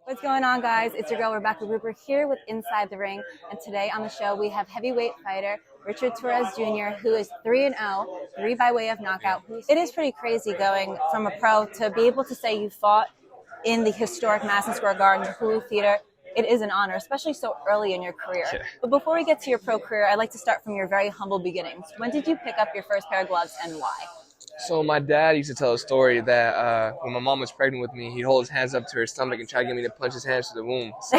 What's going on, guys? It's your girl Rebecca Rupert here with Inside the Ring, and today on the show we have heavyweight fighter Richard Torrez Jr., who is 3-0, 3 by way of knockout. It is pretty crazy going from a pro to be able to say you fought in the historic Madison Square Garden, the Hulu Theatre. It is an honor, especially so early in your career. Yeah. But before we get to your pro career, I'd like to start from your very humble beginnings. When did you pick up your first pair of gloves and why? So my dad used to tell a story that when my mom was pregnant with me, he'd hold his hands up to her stomach and try to get me to punch his hands to the womb. So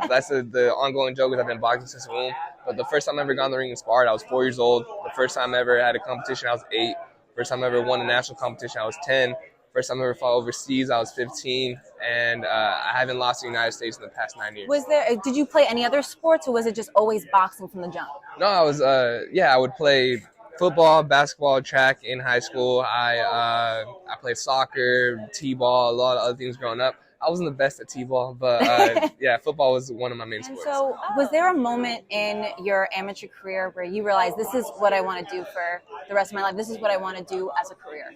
that's the ongoing joke is I've been boxing since the womb. But the first time I ever got in the ring and sparred, I was 4 years old. The first time I ever had a competition, I was 8. First time I ever won a national competition, I was 10. First time I ever fought overseas, I was 15. And I haven't lost in the United States in the past 9 years. Did you play any other sports, or was it just always boxing from the jump? No, I would play football, basketball, track in high school. I played soccer, t-ball, a lot of other things growing up. I wasn't the best at t-ball, but football was one of my main sports. So was there a moment in your amateur career where you realized this is what I want to do for the rest of my life? This is what I want to do as a career?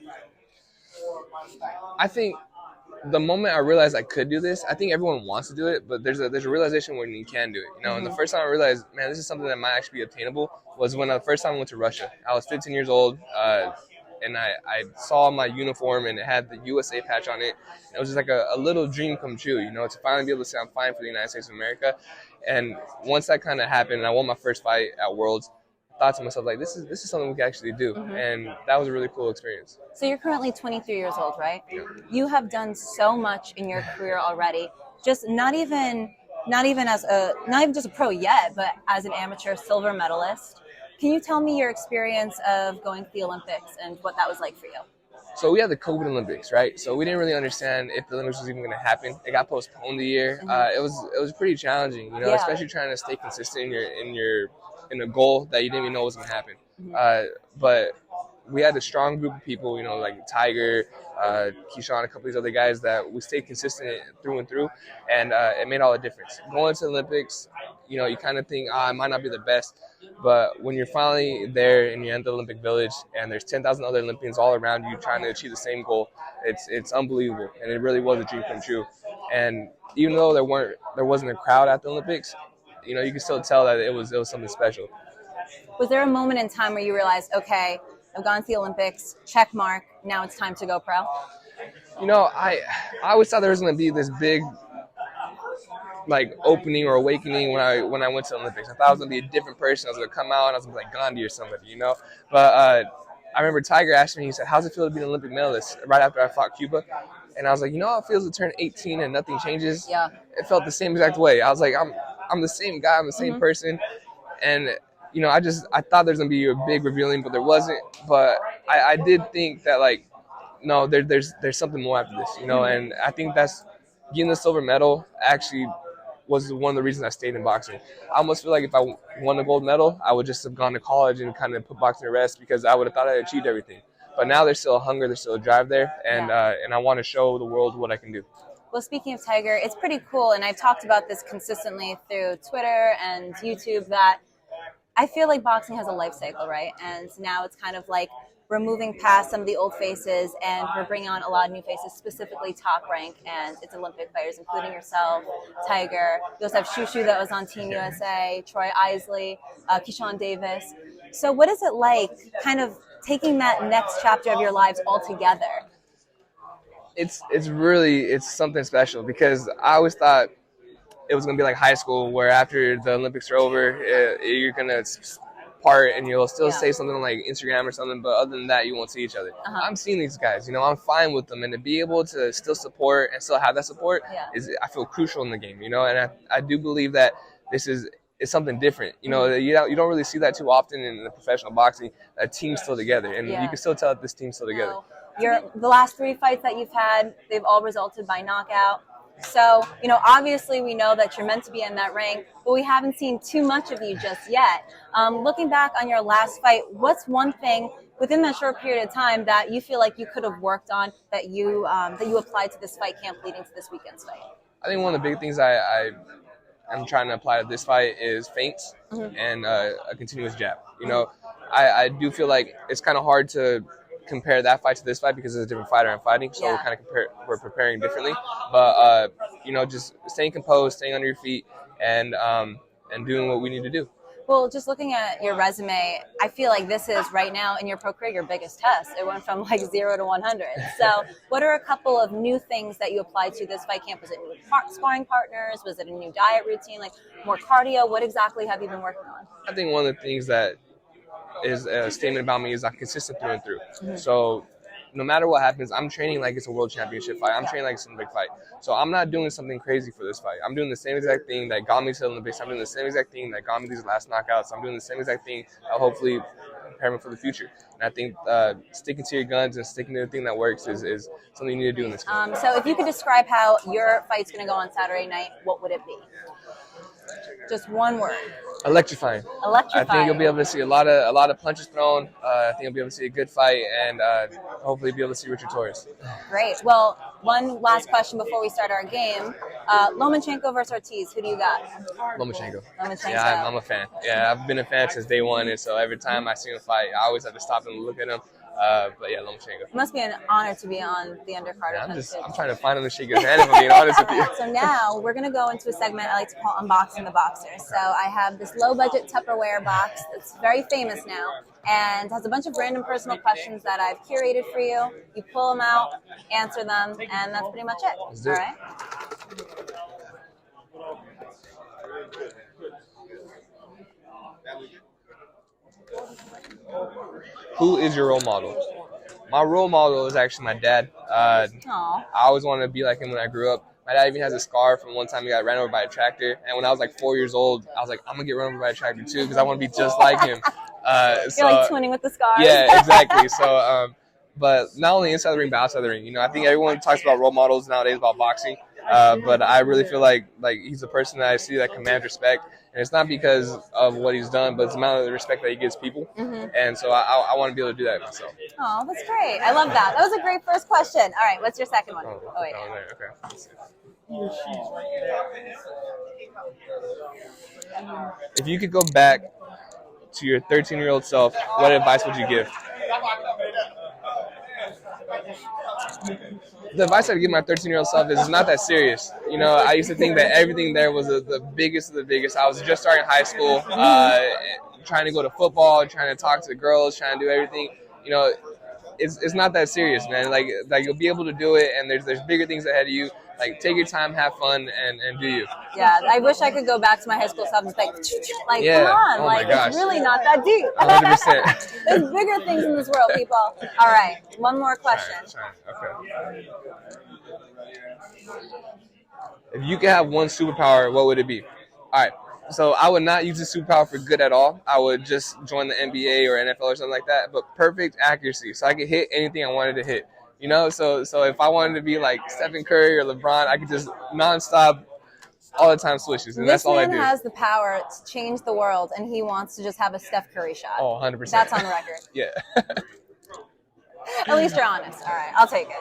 I think the moment I realized I could do this, I think everyone wants to do it, but there's a realization when you can do it. And the first time I realized, man, this is something that might actually be obtainable was when the first time I went to Russia. I was 15 years old, and I saw my uniform, and it had the USA patch on it. It was just like a little dream come true, to finally be able to say I'm fine for the United States of America. And once that kind of happened, and I won my first fight at Worlds, I thought to myself, like, this is something we can actually do. And that was a really cool experience. So you're currently 23 years old, right? Yeah. You have done so much in your career already. Just not even just a pro yet, but as an amateur silver medalist. Can you tell me your experience of going to the Olympics and what that was like for you? So we had the COVID Olympics, right? So we didn't really understand if the Olympics was even going to happen. It got postponed a year. It was pretty challenging, especially trying to stay consistent in a goal that you didn't even know was going to happen. But we had a strong group of people, like Tiger, Keyshawn, a couple of these other guys that we stayed consistent through and through, and it made all the difference. Going to the Olympics, you kind of think, I might not be the best, but when you're finally there and you're in the Olympic Village and there's 10,000 other Olympians all around you trying to achieve the same goal, it's unbelievable, and it really was a dream come true. And even though there wasn't a crowd at the Olympics, you can still tell that it was something special. Was there a moment in time where you realized, okay, I've gone to the Olympics, check mark, now it's time to go pro? I always thought there was going to be this big opening or awakening when I went to the Olympics. I thought I was going to be a different person. I was going to come out and I was going to be like Gandhi or somebody, But I remember Tiger asked me, he said, how's it feel to be an Olympic medalist right after I fought Cuba? And I was like, how it feels to turn 18 and nothing changes? Yeah. It felt the same exact way. I was like, I'm the same guy. I'm the same person. And I thought there's gonna be a big revealing, but there wasn't. But I did think that no, there's something more after this, And I think that's getting the silver medal actually was one of the reasons I stayed in boxing. I almost feel like if I won a gold medal, I would just have gone to college and kind of put boxing to rest because I would have thought I achieved everything. But now there's still a hunger, there's still a drive there, and I want to show the world what I can do. Well, speaking of Tiger, it's pretty cool, and I've talked about this consistently through Twitter and YouTube, that I feel like boxing has a life cycle, right? And now it's kind of like we're moving past some of the old faces and we're bringing on a lot of new faces, specifically Top Rank, and it's Olympic fighters, including yourself, Tiger. You also have Shushu that was on Team USA, Troy Isley, Keyshawn Davis. So what is it like kind of taking that next chapter of your lives all together? It's something special because I always thought it was going to be like high school where after the Olympics are over, you're going to part and you'll still say something on like Instagram or something, but other than that, you won't see each other. I'm seeing these guys, I'm fine with them, and to be able to still support and still have that support I feel crucial in the game, and I do believe that this is something different. You don't really see that too often in the professional boxing, a team still together, and you can still tell that this team's still together. The last 3 fights that you've had, they've all resulted by knockout. So, obviously we know that you're meant to be in that ring, but we haven't seen too much of you just yet. Looking back on your last fight, what's one thing within that short period of time that you feel like you could have worked on that you applied to this fight camp leading to this weekend's fight? I think one of the big things I'm trying to apply to this fight is feints and a continuous jab. I do feel like it's kind of hard to compare that fight to this fight because it's a different fighter I'm fighting. So Yeah. we're preparing differently. But just staying composed, staying on your feet, and doing what we need to do. Well, just looking at your resume, I feel like this is right now in your pro career your biggest test. It went from like 0 to 100. So what are a couple of new things that you applied to this fight camp? Was it new sparring partners? Was it a new diet routine? Like more cardio? What exactly have you been working on? I think one of the things that is a statement about me is I'm consistent through and through. Mm-hmm. So no matter what happens, I'm training like it's a world championship fight. I'm training like it's a big fight. So I'm not doing something crazy for this fight. I'm doing the same exact thing that got me to the Olympics. I'm doing the same exact thing that got me these last knockouts. I'm doing the same exact thing that will hopefully prepare me for the future. And I think sticking to your guns and sticking to the thing that works is something you need to do in this game. So if you could describe how your fight's going to go on Saturday night, what would it be? Just one word. Electrifying. Electrifying. I think you'll be able to see a lot of punches thrown. I think you'll be able to see a good fight, and hopefully be able to see Richard Torrez. Great. Well, one last question before we start our game. Lomachenko versus Ortiz. Who do you got? Lomachenko. Lomachenko. Yeah, I'm a fan. Yeah, I've been a fan since day one, and so every time I see him fight, I always have to stop and look at him. But yeah, Lomachenko. It must be an honor to be on the Undercard. Yeah, I'm trying to find him to shake his hand, if I'm being honest with you. So now we're going to go into a segment I like to call Unboxing the Boxer. So I have this low-budget Tupperware box that's very famous now and has a bunch of random personal questions that I've curated for you. You pull them out, answer them, and that's pretty much it. Let's do it. All right? Who is your role model? My role model is actually my dad. I always wanted to be like him when I grew up. My dad even has a scar from one time he got ran over by a tractor. And when I was like 4 years old, I was like, I'm going to get run over by a tractor too because I want to be just like him. You're like twinning with the scars. Yeah, exactly. So, but not only inside the ring, but outside the ring. You know, I think everyone talks about role models nowadays about boxing. But I really feel like he's a person that I see that commands respect. And it's not because of what he's done, but it's the amount of the respect that he gives people. Mm-hmm. And so I want to be able to do that myself. Oh, that's great. I love that. That was a great first question. All right, what's your second one? Oh wait. Okay. If you could go back to your 13-year-old self, what advice would you give? The advice I'd give my 13-year-old self is it's not that serious. You know, I used to think that everything there was the biggest of the biggest. I was just starting high school, trying to go to football, trying to talk to the girls, trying to do everything. You know, it's not that serious, man. Like you'll be able to do it, and there's bigger things ahead of you. Like, take your time, have fun, and do you. Yeah, I wish I could go back to my high school self and be like, yeah. Come on, oh like, it's really not that deep. 100%. There's bigger things in this world, people. All right, one more question. Okay. If you could have one superpower, what would it be? All right. So I would not use this superpower for good at all. I would just join the NBA or NFL or something like that. But perfect accuracy, so I could hit anything I wanted to hit. You know, so if I wanted to be like Stephen Curry or LeBron, I could just nonstop, all the time swishes, and that's all I do. This man has the power to change the world, and he wants to just have a Steph Curry shot. Oh, 100%. That's on record. Yeah. At least you're honest. All right, I'll take it.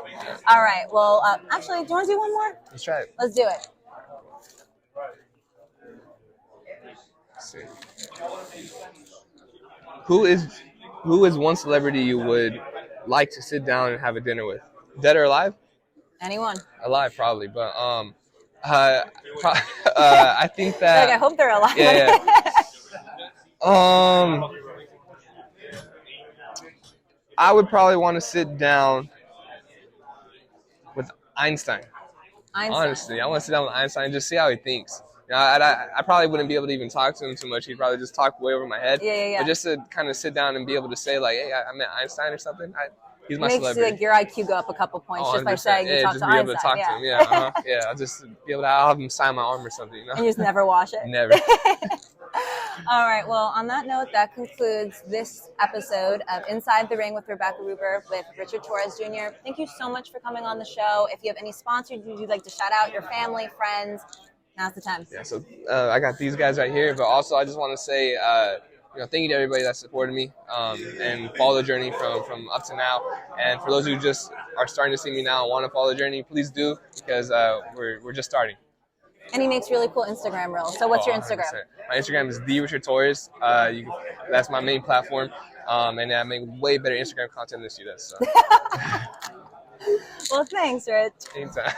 All right, well, actually, do you want to do one more? Let's try it. Let's do it. Let's see. Who is one celebrity you would like to sit down and have a dinner with? Dead or alive? Anyone. Alive, probably, but I think that. Like, I hope they're alive. Yeah. I would probably want to sit down with Einstein. Honestly, I want to sit down with Einstein and just see how he thinks. You know, I probably wouldn't be able to even talk to him too much. He'd probably just talk way over my head. Yeah. But just to kind of sit down and be able to say, like, hey, I met Einstein or something. He's my Makes celebrity. like your IQ go up a couple points just by saying you talk to Einstein. Just be able to talk to him. Yeah, yeah. I'll just be able to have him sign my arm or something. You know? And you just never wash it. Never. All right. Well, on that note, that concludes this episode of Inside the Ring with Rebecca Ruber with Richard Torrez Jr. Thank you so much for coming on the show. If you have any sponsors you'd like to shout out, your family, friends, now's the time. Yeah. So I got these guys right here, but also I just want to say, thank you to everybody that supported me and follow the journey from up to now. And for those who just are starting to see me now and want to follow the journey, please do, because we're just starting. And he makes really cool Instagram reels. So what's your Instagram? 100%. My Instagram is the Richard Torrez. That's my main platform. And I make way better Instagram content than she does. So. Well, thanks, Rich. Anytime.